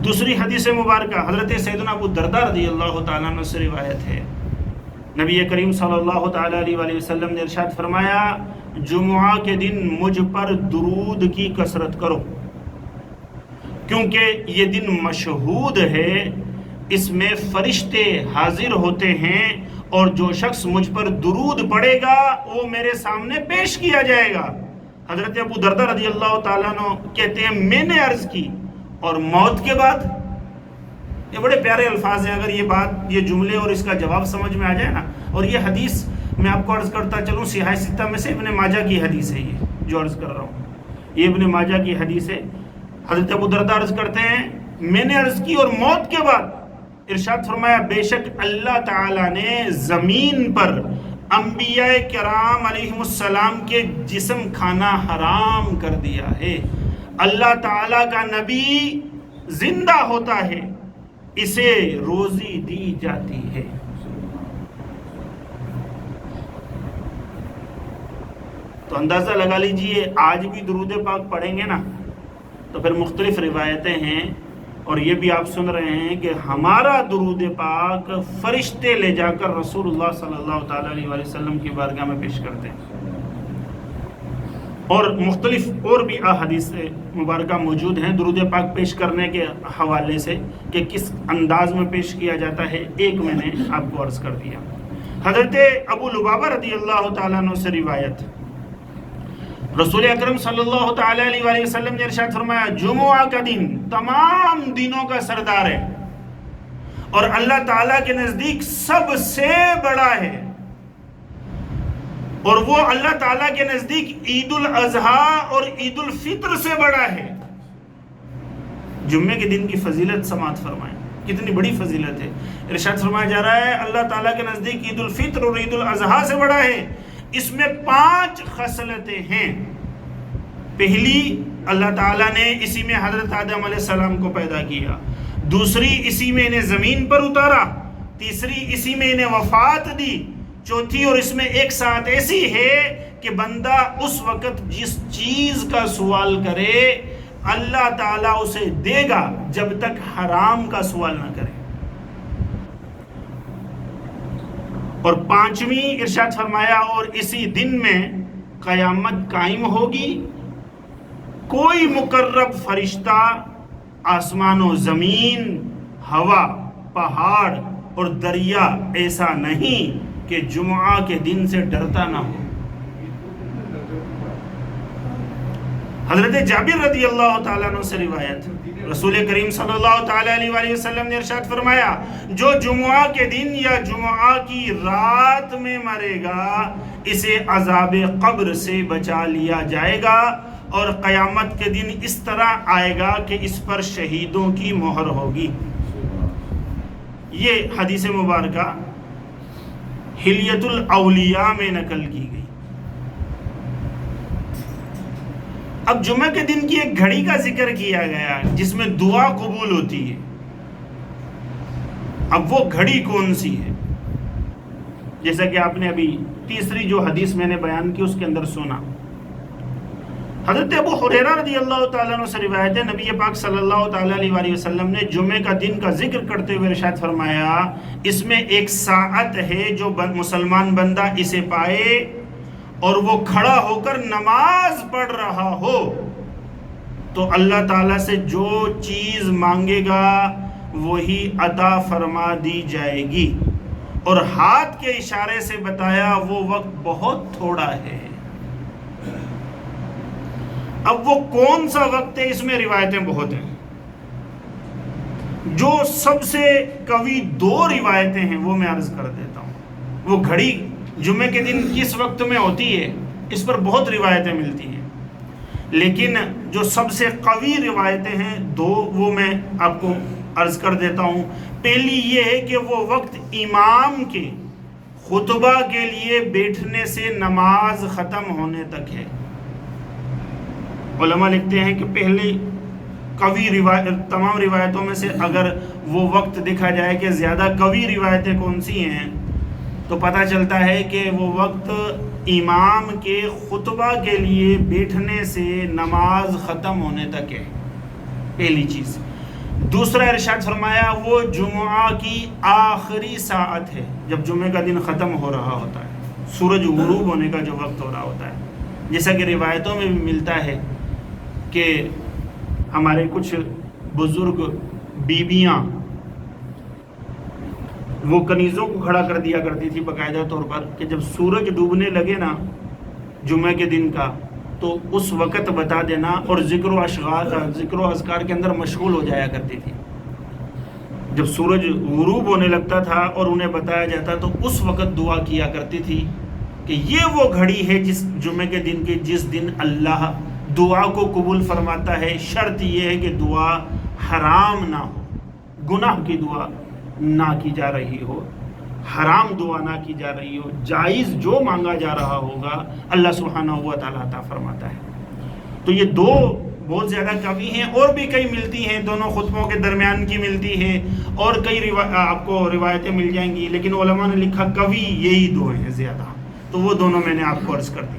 دوسری حدیث مبارکہ حضرت سیدنا ابو درداء رضی اللہ تعالیٰ عنہ سے روایت ہے، نبی کریم صلی اللہ تعالیٰ علیہ وآلہ وسلم نے ارشاد فرمایا جمعہ کے دن مجھ پر درود کی کثرت کرو، کیونکہ یہ دن مشہود ہے، اس میں فرشتے حاضر ہوتے ہیں اور جو شخص مجھ پر درود پڑے گا وہ میرے سامنے پیش کیا جائے گا۔ حضرت ابو درداء رضی اللہ تعالیٰ عنہ کہتے ہیں میں نے عرض کی اور موت کے بعد؟ یہ بڑے پیارے الفاظ ہیں، اگر یہ جملے اور اس کا جواب سمجھ میں آ جائے نا، اور یہ حدیث میں آپ کو عرض کرتا چلوں صحیح ستہ میں سے ابن ماجہ کی حدیث ہے، یہ جو عرض کر رہا ہوں یہ ابن ماجہ کی حدیث ہے۔ حضرت ابو درداء عرض کرتے ہیں میں نے عرض کی اور موت کے بعد؟ ارشاد فرمایا بے شک اللہ تعالیٰ نے زمین پر انبیاء کرام علیہ السلام کے جسم کھانا حرام کر دیا ہے۔ اللہ تعالیٰ کا نبی زندہ ہوتا ہے، اسے روزی دی جاتی ہے۔ تو اندازہ لگا لیجئے آج بھی درود پاک پڑھیں گے نا تو پھر مختلف روایتیں ہیں، اور یہ بھی آپ سن رہے ہیں کہ ہمارا درود پاک فرشتے لے جا کر رسول اللہ صلی اللہ تعالیٰ علیہ وآلہ وسلم کی بارگاہ میں پیش کرتے ہیں، اور مختلف اور بھی احادیث مبارکہ موجود ہیں درود پاک پیش کرنے کے حوالے سے کہ کس انداز میں پیش کیا جاتا ہے۔ ایک میں نے آپ کو عرض کر دیا، حضرت ابو لبابہ رضی اللہ تعالیٰ عنہ سے روایت، رسول اکرم صلی اللہ تعالیٰ علیہ وآلہ وسلم نے ارشاد فرمایا جمعہ کا دن تمام دنوں کا سردار ہے اور اللہ تعالیٰ کے نزدیک سب سے بڑا ہے، اور وہ اللہ تعالیٰ کے نزدیک عید الاضحیٰ اور عید الفطر سے بڑا ہے۔ جمعے کے دن کی فضیلت سماعت فرمائیں، کتنی بڑی فضیلت ہے۔ ارشاد فرمایا جا رہا ہے اللہ تعالیٰ کے نزدیک عید الفطر اور عید الاضحیٰ سے بڑا ہے، اس میں 5 خصلتیں ہیں۔ پہلی، اللہ تعالیٰ نے اسی میں حضرت آدم علیہ السلام کو پیدا کیا، دوسری اسی میں انہیں زمین پر اتارا، تیسری اسی میں انہیں وفات دی، چوتھی اور اس میں ایک ساتھ ایسی ہے کہ بندہ اس وقت جس چیز کا سوال کرے اللہ تعالیٰ اسے دے گا جب تک حرام کا سوال نہ کرے۔ اور 5ویں ارشاد فرمایا اور اسی دن میں قیامت قائم ہوگی، کوئی مقرب فرشتہ آسمان و زمین، ہوا، پہاڑ اور دریا ایسا نہیں کہ جمعہ کے دن سے ڈرتا نہ ہو۔ حضرت جابر رضی اللہ تعالیٰ عنہ سے روایت، رسول کریم صلی اللہ تعالیٰ علیہ وآلہ وسلم نے ارشاد فرمایا جو جمعہ کے دن یا جمعہ کی رات میں مرے گا اسے عذاب قبر سے بچا لیا جائے گا، اور قیامت کے دن اس طرح آئے گا کہ اس پر شہیدوں کی مہر ہوگی۔ یہ حدیث مبارکہ حلیت الاولیاء میں نقل کی گئی۔ اب جمعہ کے دن کی ایک گھڑی کا ذکر کیا گیا جس میں دعا قبول ہوتی ہے، اب وہ گھڑی کون سی ہے؟ جیسا کہ آپ نے ابھی تیسری جو حدیث میں نے بیان کی اس کے اندر سنا، حضرت ابو ہریرہ رضی اللہ تعالیٰ عنہ سے روایت ہے نبی پاک صلی اللہ تعالیٰ علیہ وآلہ وسلم نے جمعے کا دن کا ذکر کرتے ہوئے ارشاد فرمایا اس میں ایک ساعت ہے جو مسلمان بندہ اسے پائے اور وہ کھڑا ہو کر نماز پڑھ رہا ہو تو اللہ تعالیٰ سے جو چیز مانگے گا وہی عطا فرما دی جائے گی، اور ہاتھ کے اشارے سے بتایا وہ وقت بہت تھوڑا ہے۔ اب وہ کون سا وقت ہے؟ اس میں روایتیں بہت ہیں، جو سب سے قوی 2 روایتیں ہیں وہ میں عرض کر دیتا ہوں۔ وہ گھڑی جمعے کے دن کس وقت میں ہوتی ہے اس پر بہت روایتیں ملتی ہیں، لیکن جو سب سے قوی روایتیں ہیں 2 وہ میں آپ کو عرض کر دیتا ہوں۔ پہلی یہ ہے کہ وہ وقت امام کے خطبہ کے لیے بیٹھنے سے نماز ختم ہونے تک ہے۔ علماء لکھتے ہیں کہ پہلی قوی تمام روایتوں میں سے اگر وہ وقت دیکھا جائے کہ زیادہ قوی روایتیں کون سی ہیں تو پتہ چلتا ہے کہ وہ وقت امام کے خطبہ کے لیے بیٹھنے سے نماز ختم ہونے تک ہے، پہلی چیز۔ دوسرا ارشاد فرمایا وہ جمعہ کی آخری ساعت ہے، جب جمعے کا دن ختم ہو رہا ہوتا ہے، سورج غروب ہونے کا جو وقت ہو رہا ہوتا ہے. جیسا کہ روایتوں میں بھی ملتا ہے کہ ہمارے کچھ بزرگ بیویاں وہ کنیزوں کو کھڑا کر دیا کرتی تھی باقاعدہ طور پر کہ جب سورج ڈوبنے لگے نا جمعے کے دن کا تو اس وقت بتا دینا، اور ذکر و اذکار کے اندر مشغول ہو جایا کرتی تھی. جب سورج غروب ہونے لگتا تھا اور انہیں بتایا جاتا تو اس وقت دعا کیا کرتی تھی کہ یہ وہ گھڑی ہے جس جمعے کے دن کی جس دن اللہ دعا کو قبول فرماتا ہے. شرط یہ ہے کہ دعا حرام نہ ہو، گناہ کی دعا نہ کی جا رہی ہو، حرام دعا نہ کی جا رہی ہو، جائز جو مانگا جا رہا ہوگا اللہ سبحانہ و تعالیٰ عطا فرماتا ہے. تو یہ دو بہت زیادہ کافی ہیں، اور بھی کئی ملتی ہیں، دونوں خطبوں کے درمیان کی ملتی ہے، اور کئی آپ کو روایتیں مل جائیں گی، لیکن علماء نے لکھا کبھی یہی دو ہیں زیادہ، تو وہ دونوں میں نے آپ کو عرض کر دی.